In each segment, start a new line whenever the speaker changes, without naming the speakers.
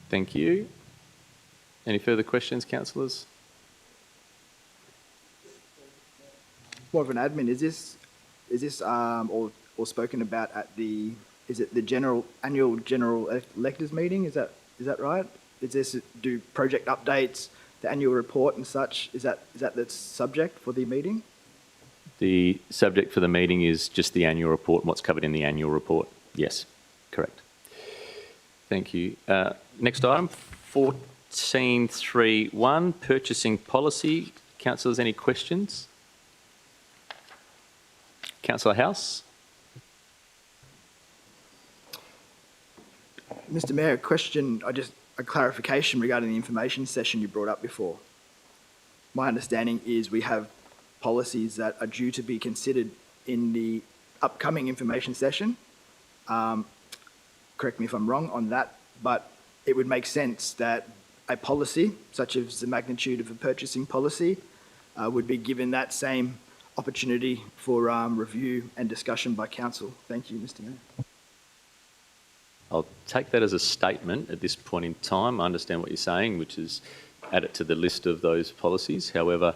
Thank you. Any further questions, councillors?
More of an admin. Is this or spoken about at the annual general electors meeting? Is that right? Is this do project updates, the annual report and such? Is that the subject for the meeting?
The subject for the meeting is just the annual report and what's covered in the annual report. Yes, correct. Thank you. Next item, 14.3.1, purchasing policy. Councillors, any questions? Councillor House.
Mr. Mayor, a question, a clarification regarding the information session you brought up before. My understanding is we have policies that are due to be considered in the upcoming information session. Correct me if I'm wrong on that, but it would make sense that a policy, such as the magnitude of a purchasing policy, would be given that same opportunity for review and discussion by council. Thank you, Mr. Mayor.
I'll take that as a statement at this point in time. I understand what you're saying, which is add it to the list of those policies. However,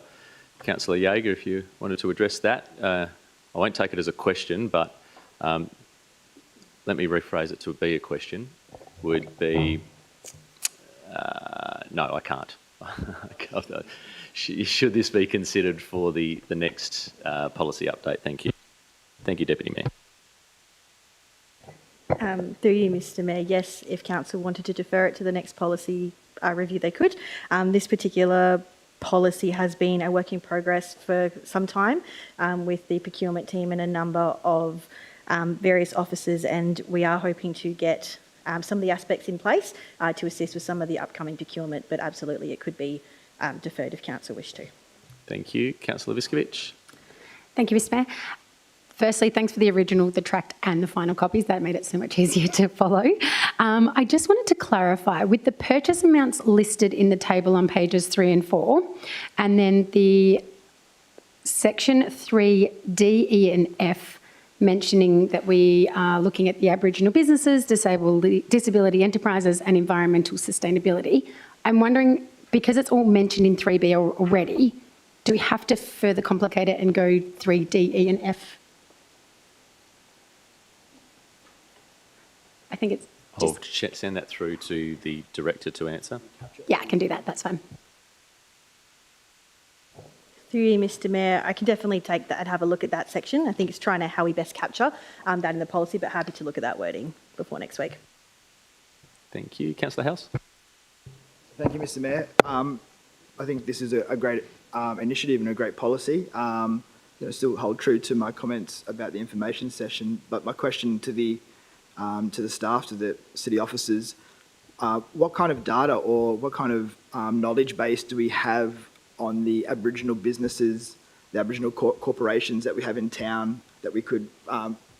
Councillor Jaeger, if you wanted to address that, I won't take it as a question, but let me rephrase it to be a question. Would be, no, I can't. Should this be considered for the next policy update? Thank you. Thank you, Deputy Mayor.
Through you, Mr. Mayor, yes, if council wanted to defer it to the next policy review, they could. This particular policy has been a work in progress for some time with the procurement team and a number of various officers, and we are hoping to get some of the aspects in place to assist with some of the upcoming procurement, but absolutely it could be deferred if council wish to.
Thank you. Councillor Viskovich.
Thank you, Mr. Mayor. Firstly, thanks for the original, the tract and the final copies. That made it so much easier to follow. I just wanted to clarify, with the purchase amounts listed in the table on pages 3 and 4, and then the section 3D, E and F mentioning that we are looking at the Aboriginal businesses, disability enterprises and environmental sustainability. I'm wondering, because it's all mentioned in 3B already, do we have to further complicate it and go 3D, E and F? I think it's
I'll send that through to the director to answer.
Yeah, I can do that. That's fine.
Through you, Mr. Mayor, I can definitely take that and have a look at that section. I think it's trying to how we best capture that in the policy, but happy to look at that wording before next week.
Thank you. Councillor House.
Thank you, Mr. Mayor. I think this is a great initiative and a great policy. Still hold true to my comments about the information session, but my question to the staff, to the city officers, what kind of data or what kind of knowledge base do we have on the Aboriginal businesses, the Aboriginal corporations that we have in town that we could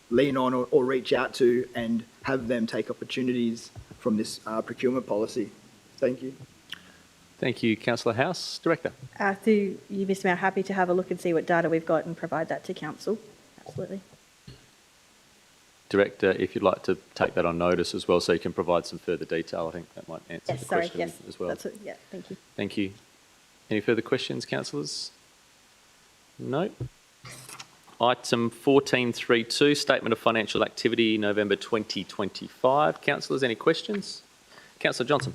lean on or reach out to and have them take opportunities from this procurement policy? Thank you.
Thank you, Councillor House. Director.
Through you, Mr. Mayor, happy to have a look and see what data we've got and provide that to council. Absolutely.
Director, if you'd like to take that on notice as well so you can provide some further detail, I think that might answer the question as well.
Yeah, thank you.
Thank you. Any further questions, councillors? No. Item 14.3.2, Statement of Financial Activity, November 2025. Councillors, any questions? Councillor Johnson.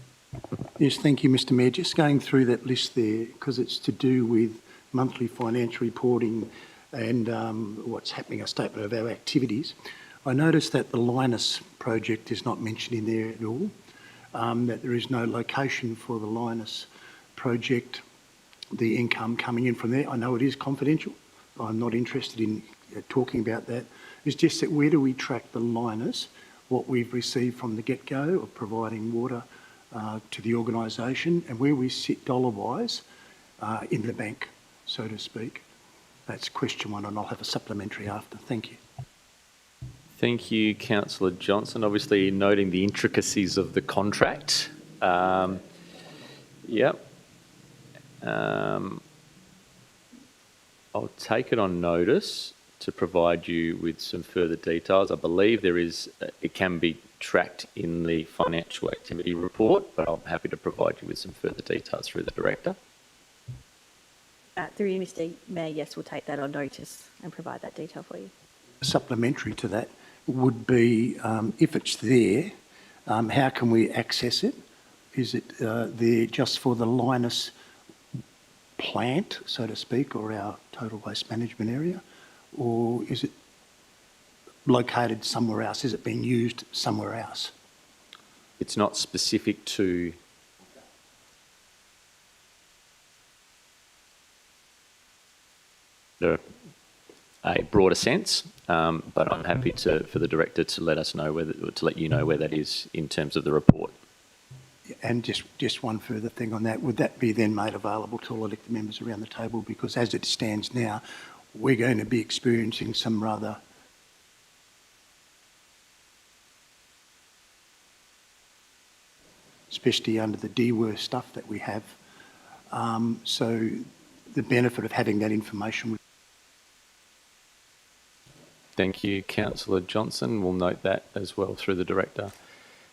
Yes, thank you, Mr. Mayor. Just going through that list there, because it's to do with monthly financial reporting and what's happening, a statement of our activities. I noticed that the Linus project is not mentioned in there at all, that there is no location for the Linus project, the income coming in from there. I know it is confidential. I'm not interested in talking about that. It's just that where do we track the Linus, what we've received from the get-go of providing water to the organisation, and where we sit dollar-wise in the bank, so to speak. That's question one, and I'll have a supplementary after. Thank you.
Thank you, Councillor Johnson. Obviously noting the intricacies of the contract. Yep. I'll take it on notice to provide you with some further details. I believe there is, it can be tracked in the financial activity report, but I'm happy to provide you with some further details through the Director.
Through you, Mr Mayor, yes, we'll take that on notice and provide that detail for you.
Supplementary to that would be, if it's there, how can we access it? Is it there just for the Linus plant, so to speak, or our total waste management area? Or is it located somewhere else? Is it being used somewhere else?
It's not specific to a broader sense, but I'm happy for the Director to let us know to let you know where that is in terms of the report.
And just one further thing on that, would that be then made available to all elected members around the table? Because as it stands now, we're going to be experiencing some rather especially under the DWER stuff that we have. So the benefit of having that information would.
Thank you, Councillor Johnson. We'll note that as well through the Director.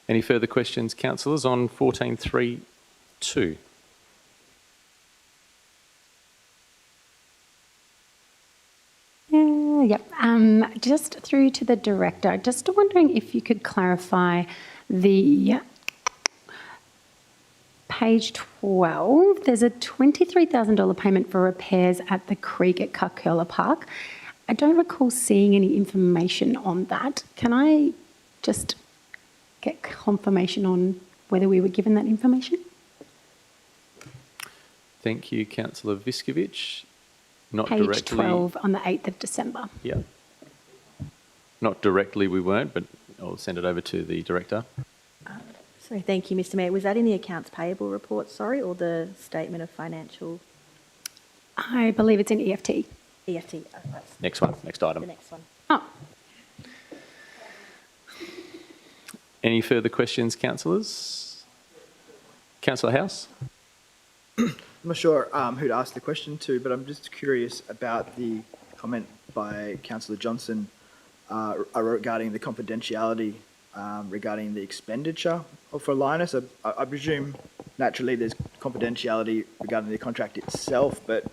Any further questions, councillors, on 14.3.2?
Yep. Just through to the Director, just wondering if you could clarify the page 12. There's a $23,000 payment for repairs at the creek at Kalgoorlie Park. I don't recall seeing any information on that. Can I just get confirmation on whether we were given that information?
Thank you, Councillor Viskovich. Not
Page
directly.
12 on the 8th of December.
Yeah. Not directly we weren't, but I'll send it over to the Director.
Sorry, thank you, Mr Mayor. Was that in the accounts payable report, sorry, or the statement of financial?
I believe it's in EFT.
EFT. Oh, that's
Next one, next item.
the next one.
Oh,
Any further questions, councillors? Councillor House?
I'm not sure who'd asked the question to, but I'm just curious about the comment by Councillor Johnson regarding the confidentiality regarding the expenditure for Linus. I presume naturally there's confidentiality regarding the contract itself, but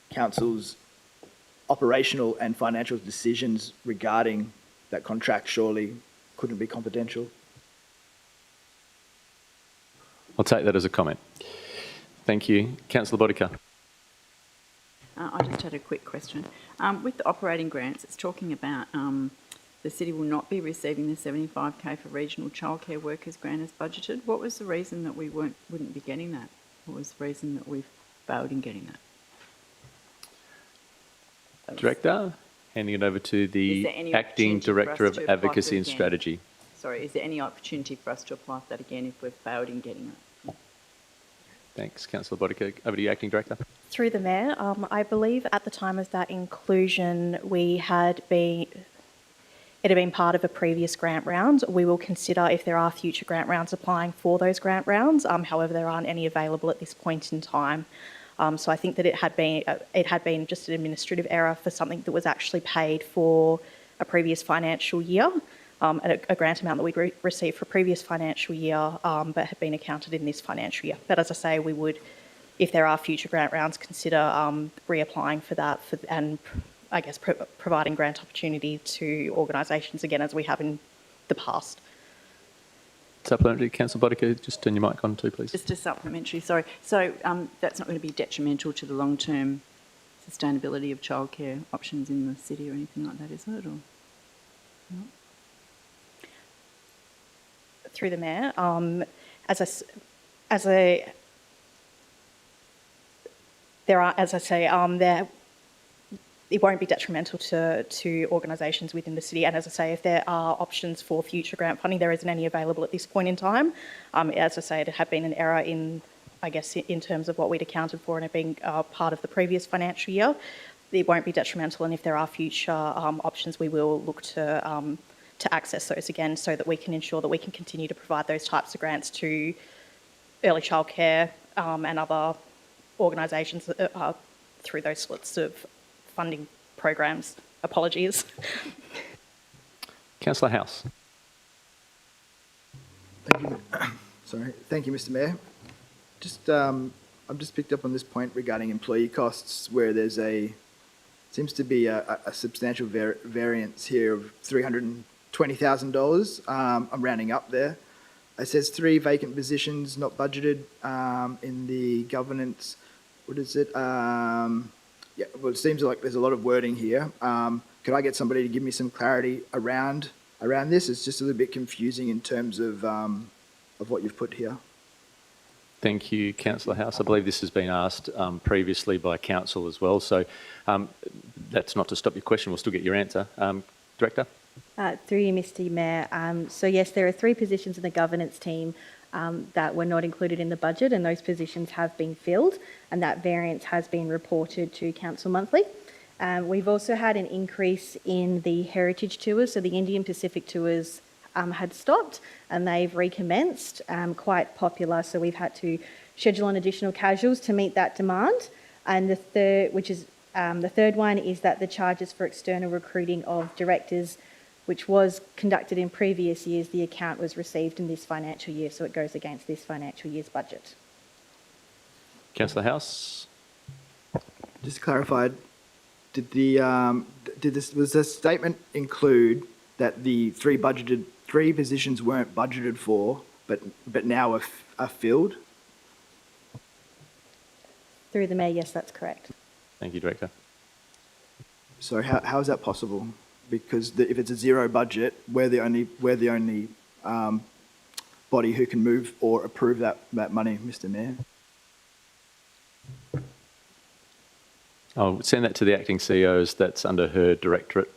council's operational and financial decisions regarding that contract surely couldn't be confidential.
I'll take that as a comment. Thank you. Councillor Bodica.
I just had a quick question. With the operating grants, it's talking about the city will not be receiving the 75K for regional childcare workers grant as budgeted. What was the reason that we wouldn't be getting that? What was the reason that we've failed in getting that?
Director, handing it over to the Acting Director of Advocacy and Strategy.
Sorry, is there any opportunity for us to apply for that again if we've failed in getting it?
Thanks, Councillor Bodica. Over to you, Acting Director.
Through the Mayor, I believe at the time of that inclusion, it had been part of a previous grant round. We will consider if there are future grant rounds applying for those grant rounds. However, there aren't any available at this point in time. So I think that it had been just an administrative error for something that was actually paid for a previous financial year, a grant amount that we'd received for a previous financial year, but had been accounted in this financial year. But as I say, we would, if there are future grant rounds, consider reapplying for that and I guess providing grant opportunity to organisations again as we have in the past.
Supplementary, Councillor Bodica, just turn your mic on too, please.
Just a supplementary, sorry. So that's not going to be detrimental to the long-term sustainability of childcare options in the city or anything like that, is it? Or not?
Through the Mayor, it won't be detrimental to organisations within the city. And as I say, if there are options for future grant funding, there isn't any available at this point in time. As I say, it had been an error in terms of what we'd accounted for and it being part of the previous financial year. It won't be detrimental, and if there are future options, we will look to access those again so that we can ensure that we can continue to provide those types of grants to early childcare and other organisations through those sorts of funding programs. Apologies.
Councillor House.
Thank you. Sorry. Thank you, Mr. Mayor. I've just picked up on this point regarding employee costs, where there's seems to be a substantial variance here of $320,000. I'm rounding up there. It says 3 vacant positions not budgeted in the governance. What is it? Yeah, well, it seems like there's a lot of wording here. Could I get somebody to give me some clarity around this? It's just a little bit confusing in terms of what you've put here.
Thank you, Councillor House. I believe this has been asked previously by Council as well, so that's not to stop your question. We'll still get your answer. Director?
Through you, Mr. Mayor. So yes, there are 3 positions in the governance team that were not included in the budget, and those positions have been filled, and that variance has been reported to Council monthly. We've also had an increase in the heritage tours, so the Indian Pacific tours had stopped and they've recommenced, quite popular, so we've had to schedule on additional casuals to meet that demand. And the third one is that the charges for external recruiting of directors, which was conducted in previous years, the account was received in this financial year, so it goes against this financial year's budget.
Councillor House?
Just clarified, was the statement include that the 3 positions weren't budgeted for, but now are filled?
Through the Mayor, yes, that's correct.
Thank you, Director.
So how is that possible? Because if it's a 0 budget, we're the only body who can move or approve that money, Mr. Mayor.
I'll send that to the acting CEO, as that's under her directorate.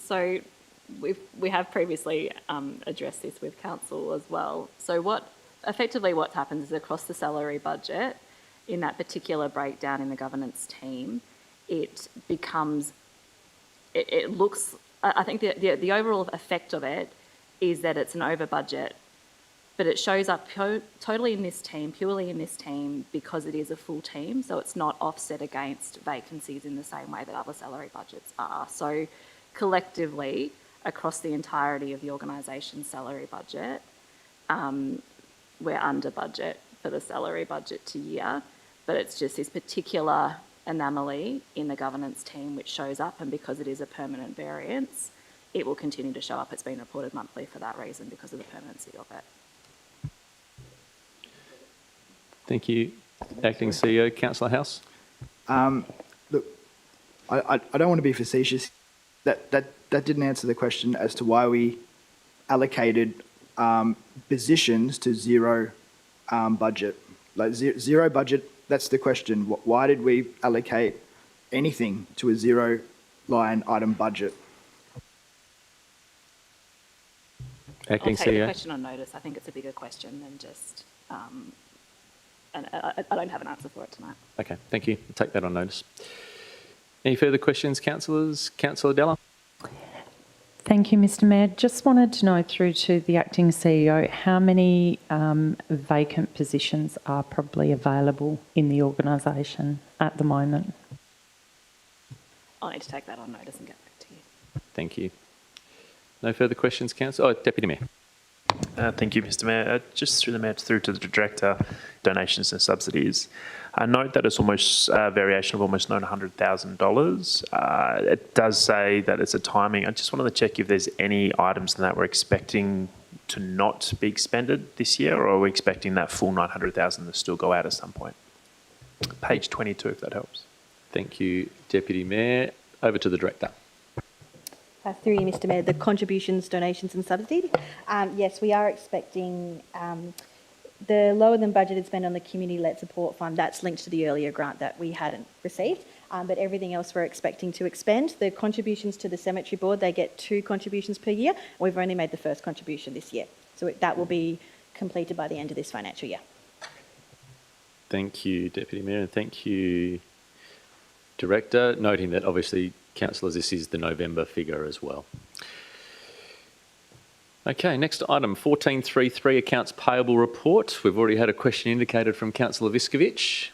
So we have previously addressed this with Council as well. So what's happened is across the salary budget, in that particular breakdown in the governance team, it looks, I think the overall effect of it is that it's an over budget, but it shows up totally in this team, purely in this team, because it is a full team, so it's not offset against vacancies in the same way that other salary budgets are. So collectively, across the entirety of the organisation's salary budget, we're under budget for the salary budget to year, but it's just this particular anomaly in the governance team which shows up, and because it is a permanent variance, it will continue to show up. It's been reported monthly for that reason, because of the permanency of it.
Thank you, Acting CEO. Councillor House?
Look, I don't want to be facetious. That didn't answer the question as to why we allocated positions to 0 budget. Like 0 budget, that's the question. Why did we allocate anything to a 0 line item budget?
Acting
I'll take the
CEO?
question on notice. I think it's a bigger question than just, and I don't have an answer for it tonight.
Okay, thank you. I'll take that on notice. Any further questions, councillors? Councillor Della?
Thank you, Mr. Mayor. Just wanted to know, through to the acting CEO, how many vacant positions are probably available in the organisation at the moment?
I'll need to take that on notice and get back to you.
Thank you. No further questions, councillor? Oh, Deputy Mayor.
Thank you, Mr. Mayor. Just through the Mayor, through to the Director, donations and subsidies. Note that it's almost a variation of almost $900,000. It does say that it's a timing. I just wanted to check if there's any items in that we're expecting to not be expended this year, or are we expecting that full $900,000 to still go out at some point? Page 22, if that helps.
Thank you, Deputy Mayor. Over to the Director.
Through you, Mr. Mayor, the contributions, donations and subsidies. Yes, we are expecting the lower than budgeted spend on the community-led support fund. That's linked to the earlier grant that we hadn't received, but everything else we're expecting to expend. The contributions to the cemetery board, they get 2 contributions per year. We've only made the first contribution this year, so that will be completed by the end of this financial year.
Thank you, Deputy Mayor, and thank you, Director, noting that obviously, councillors, this is the November figure as well. Okay, next item, 1433, Accounts Payable Report. We've already had a question indicated from Councillor Viskovich.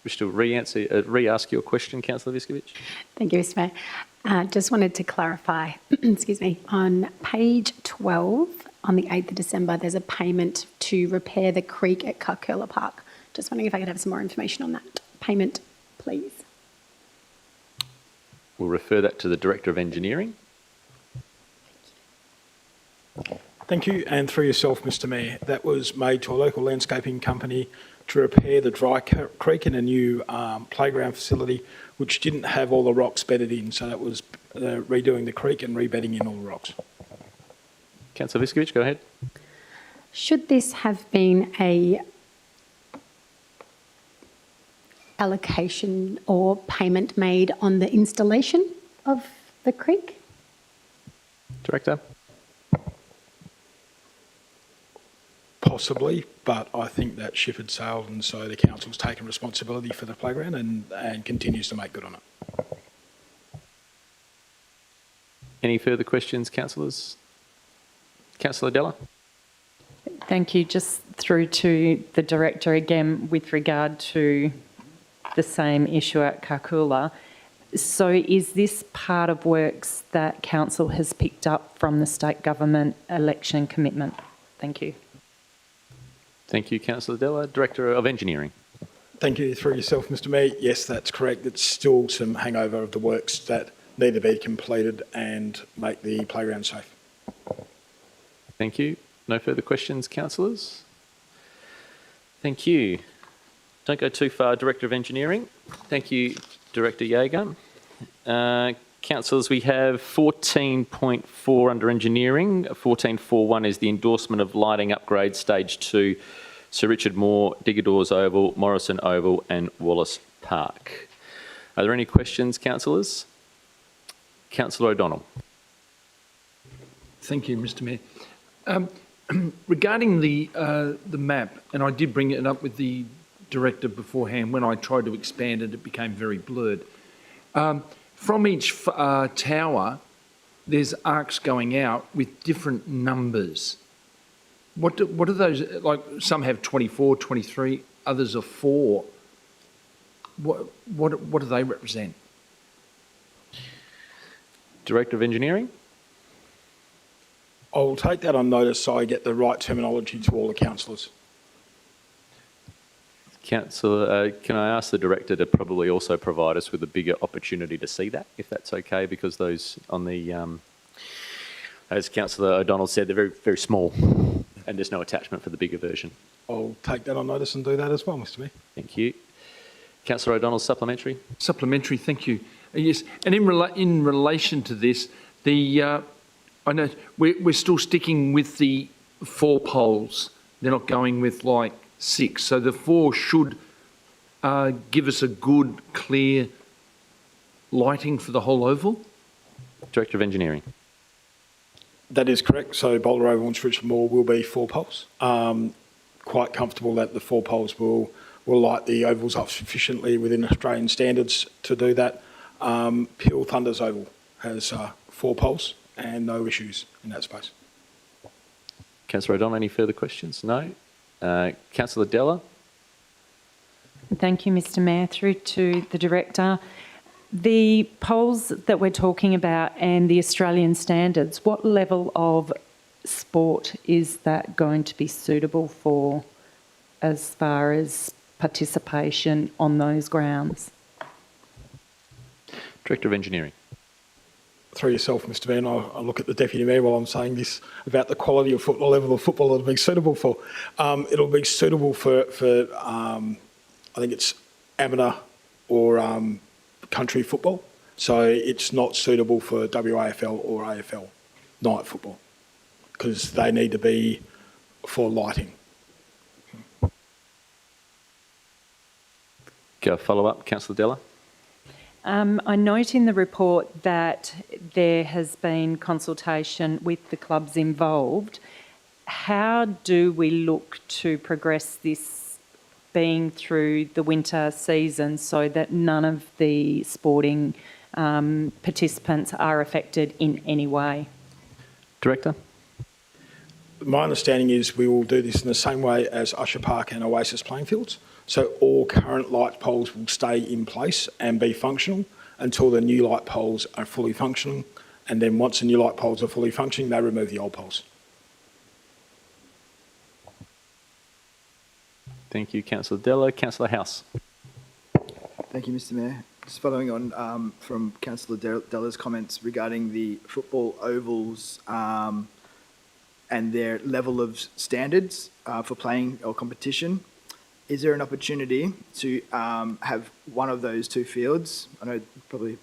Wish to re-ask your question, Councillor Viskovich?
Thank you, Mr. Mayor. Just wanted to clarify, excuse me, on page 12, on the 8th of December, there's a payment to repair the creek at Kalgoorlie Park. Just wondering if I could have some more information on that payment, please.
We'll refer that to the Director of Engineering.
Thank you, and through yourself, Mr Mayor, that was made to a local landscaping company to repair the dry creek in a new playground facility, which didn't have all the rocks bedded in. So that was redoing the creek and rebedding in all the rocks.
Councillor Viskovich, go ahead.
Should this have been a allocation or payment made on the installation of the creek?
Director.
Possibly, but I think that ship had sailed, and so the council's taken responsibility for the playground and continues to make good on it.
Any further questions, councillors? Councillor Della?
Thank you. Just through to the Director again with regard to the same issue at Kalgoorlie. So is this part of works that Council has picked up from the state government election commitment? Thank you.
Thank you, Councillor Della. Director of Engineering.
Thank you, through yourself, Mr Mayor. Yes, that's correct. It's still some hangover of the works that need to be completed and make the playground safe.
Thank you. No further questions, councillors? Thank you. Don't go too far, Director of Engineering. Thank you, Director Jaeger. Councillors, we have 14.4 under Engineering. 14.4.1 is the endorsement of lighting upgrade Stage 2, Sir Richard Moore, Diggerdores Oval, Morrison Oval and Wallace Park. Are there any questions, councillors? Councillor O'Donnell.
Thank you, Mr Mayor. Regarding the map, and I did bring it up with the Director beforehand, when I tried to expand it, it became very blurred. From each tower, there's arcs going out with different numbers. What are those, like some have 24, 23, others are 4. What do they represent?
Director of Engineering.
I'll take that on notice so I get the right terminology to all the councillors.
Councillor, can I ask the Director to probably also provide us with a bigger opportunity to see that, if that's okay, because those on the, as Councillor O'Donnell said, they're very, very small and there's no attachment for the bigger version.
I'll take that on notice and do that as well, Mr Mayor.
Thank you. Councillor O'Donnell, supplementary.
Supplementary, thank you. Yes, and in relation to this, I know we're still sticking with the 4 poles. They're not going with like 6. So the 4 should give us a good, clear lighting for the whole oval.
Director of Engineering.
That is correct. So Boulder Oval and Sir Richard Moore will be 4 poles. Quite comfortable that the 4 poles will light the ovals up sufficiently within Australian standards to do that. Peel Thunder's Oval has 4 poles and no issues in that space.
Councillor O'Donnell, any further questions? No. Councillor Della.
Thank you, Mr Mayor. Through to the Director. The poles that we're talking about and the Australian standards, what level of sport is that going to be suitable for as far as participation on those grounds?
Director of Engineering.
Through yourself, Mr Mayor, and I look at the Deputy Mayor while I'm saying this about the quality of football, level of football it'll be suitable for. It'll be suitable for I think it's amateur or country football. So it's not suitable for WAFL or AFL night football because they need to be for lighting.
Go follow up, Councillor Della.
I note in the report that there has been consultation with the clubs involved. How do we look to progress this being through the winter season so that none of the sporting participants are affected in any way? Director.
My understanding is we will do this in the same way as Usher Park and Oasis playing fields. So all current light poles will stay in place and be functional until the new light poles are fully functioning. And then once the new light poles are fully functioning, they remove the old poles.
Thank you, Councillor Dello. Councillor House.
Thank you, Mr Mayor. Just following on from Councillor Della's comments regarding the football ovals and their level of standards for playing or competition, is there an opportunity to have one of those two fields? I know you probably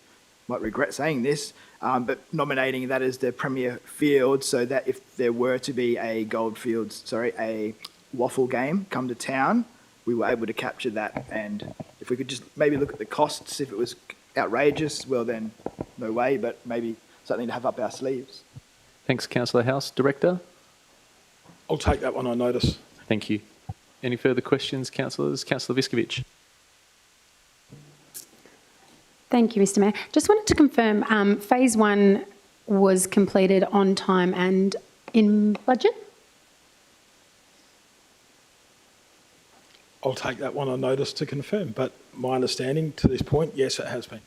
might regret saying this, but nominating that as the premier field so that if there were to be a a waffle game come to town, we were able to capture that. And if we could just maybe look at the costs, if it was outrageous, well then no way, but maybe something to have up our sleeves.
Thanks, Councillor House. Director?
I'll take that one on notice.
Thank you. Any further questions, councillors? Councillor Viskovich.
Thank you, Mr Mayor. Just wanted to confirm, phase 1 was completed on time and in budget?
I'll take that one on notice to confirm, but my understanding to this point, yes, it has been.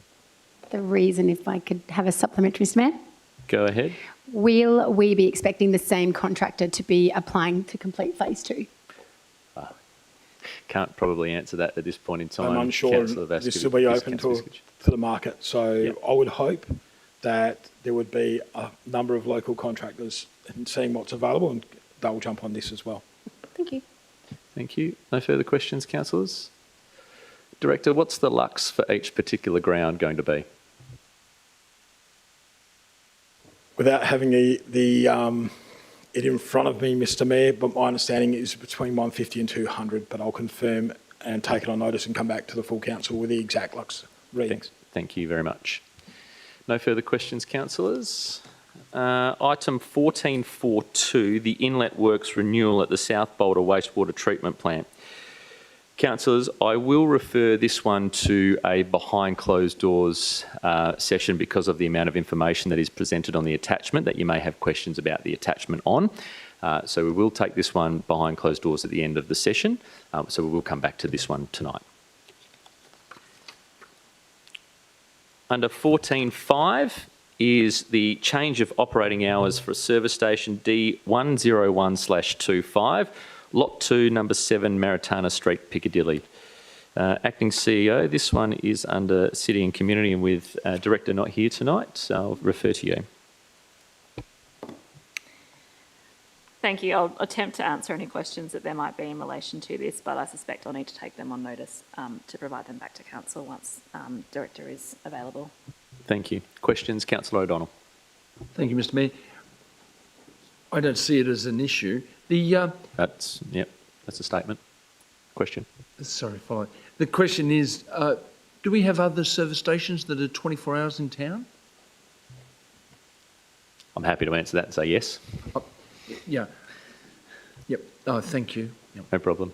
The reason, if I could have a supplementary, Mr Mayor?
Go ahead.
Will we be expecting the same contractor to be applying to complete phase 2?
Can't probably answer that at this point in time.
I'm unsure
Councillor
this
Vaskovich.
will be
Yes,
open
Councillor
to
Viskovich.
the market. So
Yep.
I would hope that there would be a number of local contractors and seeing what's available, and they'll jump on this as well.
Thank you.
Thank you. No further questions, councillors? Director, what's the lux for each particular ground going to be?
Without having it in front of me, Mr Mayor, but my understanding is between 150 and 200, but I'll confirm and take it on notice and come back to the full council with the exact lux readings.
Thank you very much. No further questions, councillors. Item 14.4.2, the inlet works renewal at the South Boulder Wastewater Treatment Plant. Councillors, I will refer this one to a behind closed doors session because of the amount of information that is presented on the attachment that you may have questions about the attachment on. So we will take this one behind closed doors at the end of the session. So we will come back to this one tonight. Under 14.5 is the change of operating hours for service station D101/25, Lot 2, number 7, Maritana Street, Piccadilly. Acting CEO, this one is under City and Community and with Director not here tonight, so I'll refer to you.
Thank you. I'll attempt to answer any questions that there might be in relation to this, but I suspect I'll need to take them on notice to provide them back to Council once Director is available.
Thank you. Questions, Councillor O'Donnell.
Thank you, Mr Mayor. I don't see it as an issue.
That's a statement. Question.
Sorry, follow. The question is, do we have other service stations that are 24 hours in town?
I'm happy to answer that and say yes.
Yeah. Yep. Oh, thank you. Yep.
No problem.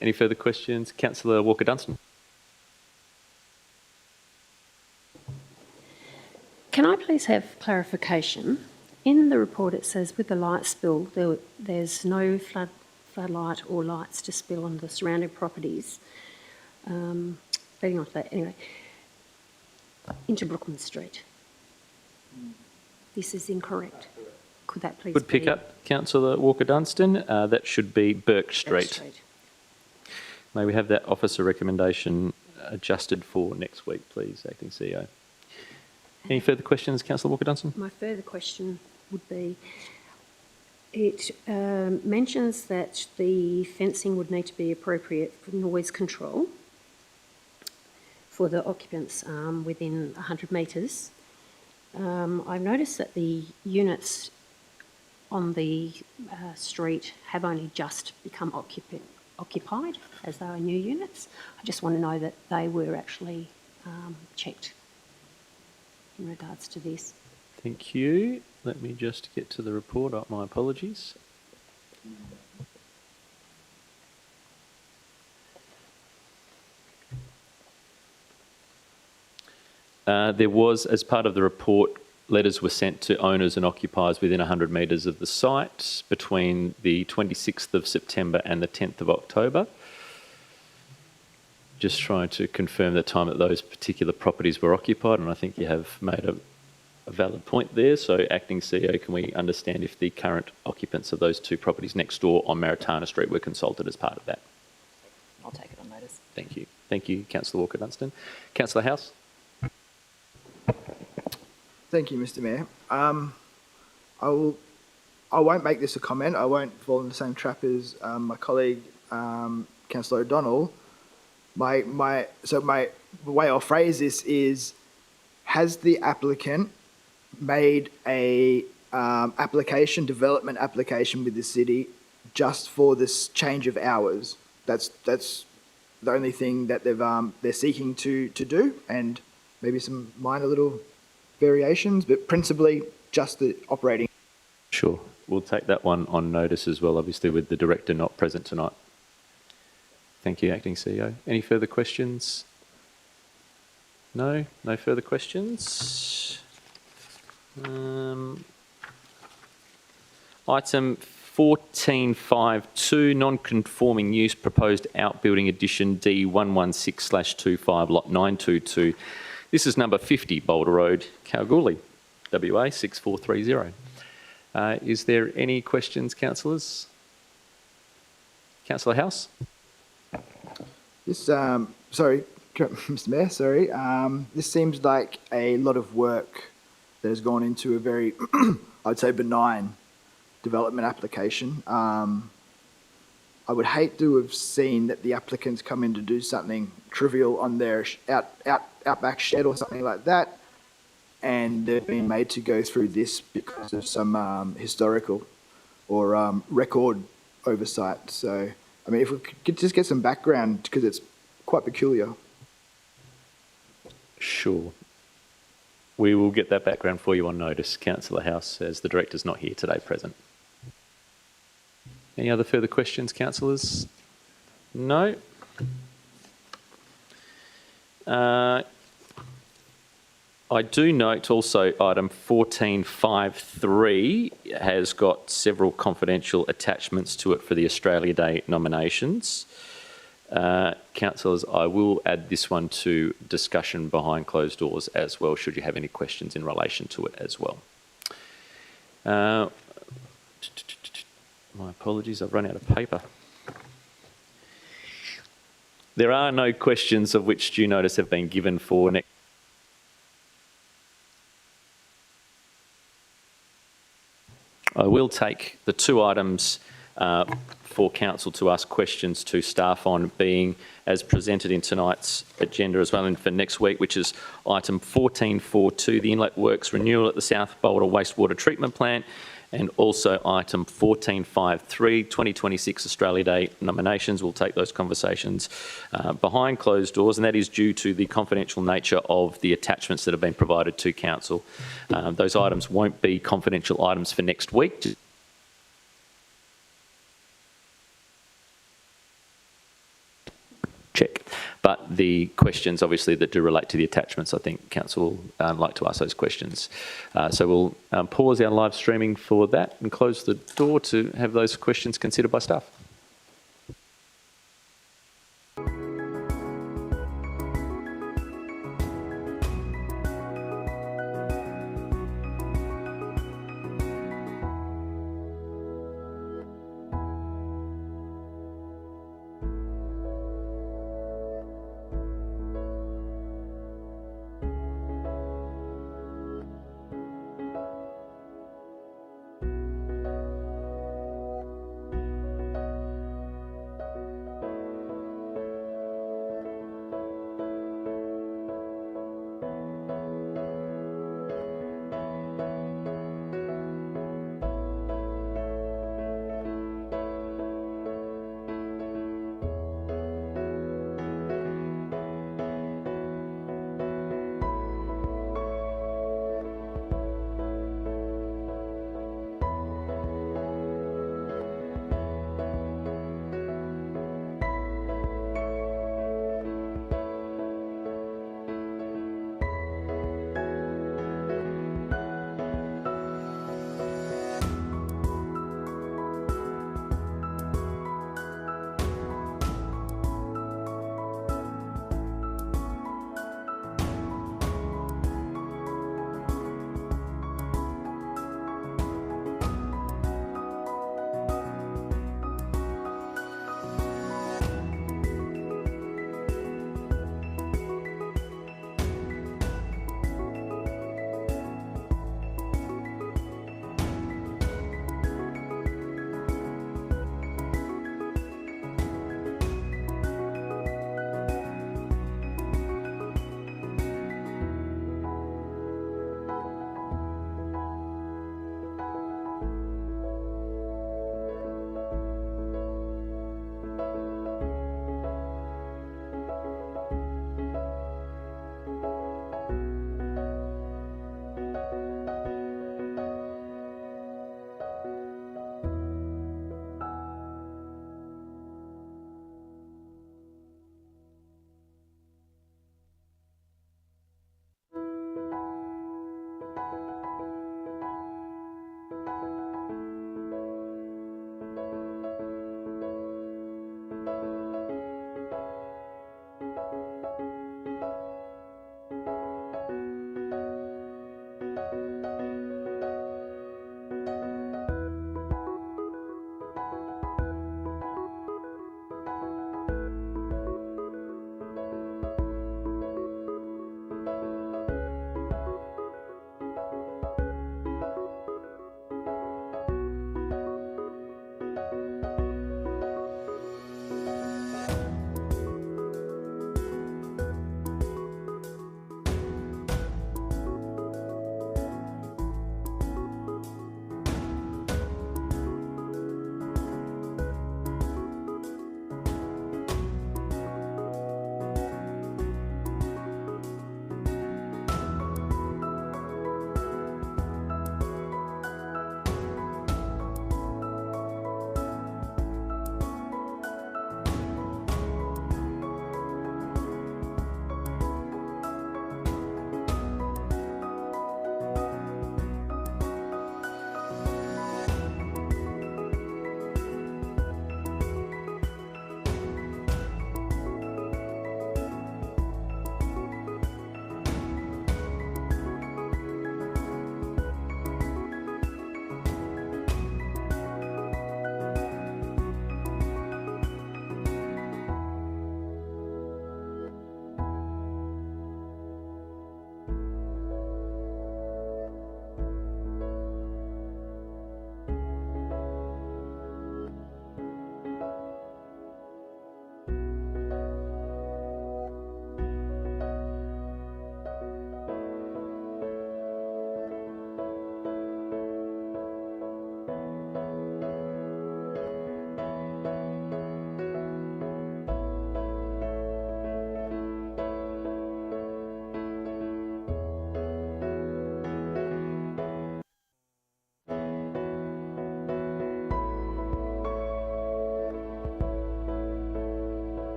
Any further questions? Councillor Walker-Dunstan.
Can I please have clarification? In the report it says with the light spill there's no floodlight or lights to spill on the surrounding properties. Leading on to that, anyway, into Brookman Street. This is incorrect. Could that please
Good pick up, Councillor Walker-Dunstan. That should be Burke Street. May we have that officer recommendation adjusted for next week, please, Acting CEO. Any further questions, Councillor Walker-Dunstan?
My further question would be, it mentions that the fencing would need to be appropriate for noise control for the occupants within 100 metres. I've noticed that the units on the street have only just become occupied as they are new units. I just want to know that they were actually checked in regards to this.
Thank you. Let me just get to the report. My apologies. There was, as part of the report, letters were sent to owners and occupiers within 100 metres of the site between the 26th of September and the 10th of October. Just trying to confirm the time that those particular properties were occupied, and I think you have made a valid point there. So, Acting CEO, can we understand if the current occupants of those two properties next door on Maritana Street were consulted as part of that?
I'll take it on notice.
Thank you. Thank you, Councillor Walker-Dunstan. Councillor House?
Thank you, Mr. Mayor. I won't make this a comment. I won't fall in the same trap as my colleague, Councillor O'Donnell. My way I'll phrase this is: has the applicant made a development application with the city just for this change of hours? That's the only thing that they're seeking to do, and maybe some minor little variations, but principally just the operating.
Sure. We'll take that one on notice as well, obviously, with the director not present tonight. Thank you, Acting CEO. Any further questions? No? No further questions? Item 14.5.2, non-conforming use, proposed outbuilding addition D116/25, lot 922. This is number 50 Boulder Road, Kalgoorlie, WA 6430. Is there any questions, councillors? Councillor House?
This, sorry, Mr. Mayor, sorry. This seems like a lot of work that has gone into a very, I'd say, benign development application. I would hate to have seen that the applicants come in to do something trivial on their outback shed or something like that, and they've been made to go through this because of some historical or record oversight. So, I mean, if we could just get some background, because it's quite peculiar.
Sure. We will get that background for you on notice, Councillor House, as the director's not here today present. Any other further questions, councillors? No? I do note also item 14.5.3 has got several confidential attachments to it for the Australia Day nominations. Councillors, I will add this one to discussion behind closed doors as well, should you have any questions in relation to it as well. My apologies, I've run out of paper. There are no questions of which due notice have been given for next. I will take the two items for council to ask questions to staff on, being as presented in tonight's agenda as well, and for next week, which is item 14.4.2, the inlet works renewal at the South Boulder Wastewater Treatment Plant, and also item 14.5.3, 2026 Australia Day nominations. We'll take those conversations behind closed doors, and that is due to the confidential nature of the attachments that have been provided to council. Those items won't be confidential items for next week. Check. But the questions, obviously, that do relate to the attachments, I think council will like to ask those questions. So we'll pause our live streaming for that and close the door to have those questions considered by staff.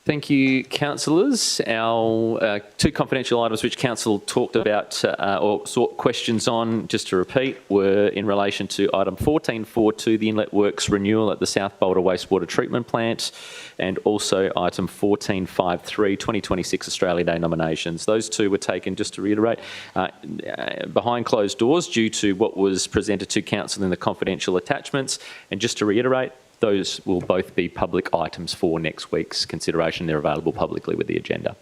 Thank you, councillors. Our two confidential items which council talked about or sought questions on, just to repeat, were in relation to item 14.4.2, the Inlet Works renewal at the South Boulder Wastewater Treatment Plant, and also item 14.5.3, 2026 Australia Day nominations. Those two were taken, just to reiterate, behind closed doors due to what was presented to council in the confidential attachments. And just to reiterate, those will both be public items for next week's consideration. They're available publicly with the agenda.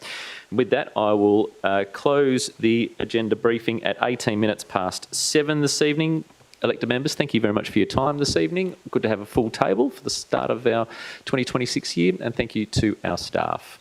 With that, I will close the agenda briefing at 18 minutes past 7 this evening. Elected members, thank you very much for your time this evening. Good to have a full table for the start of our 2026 year, and thank you to our staff.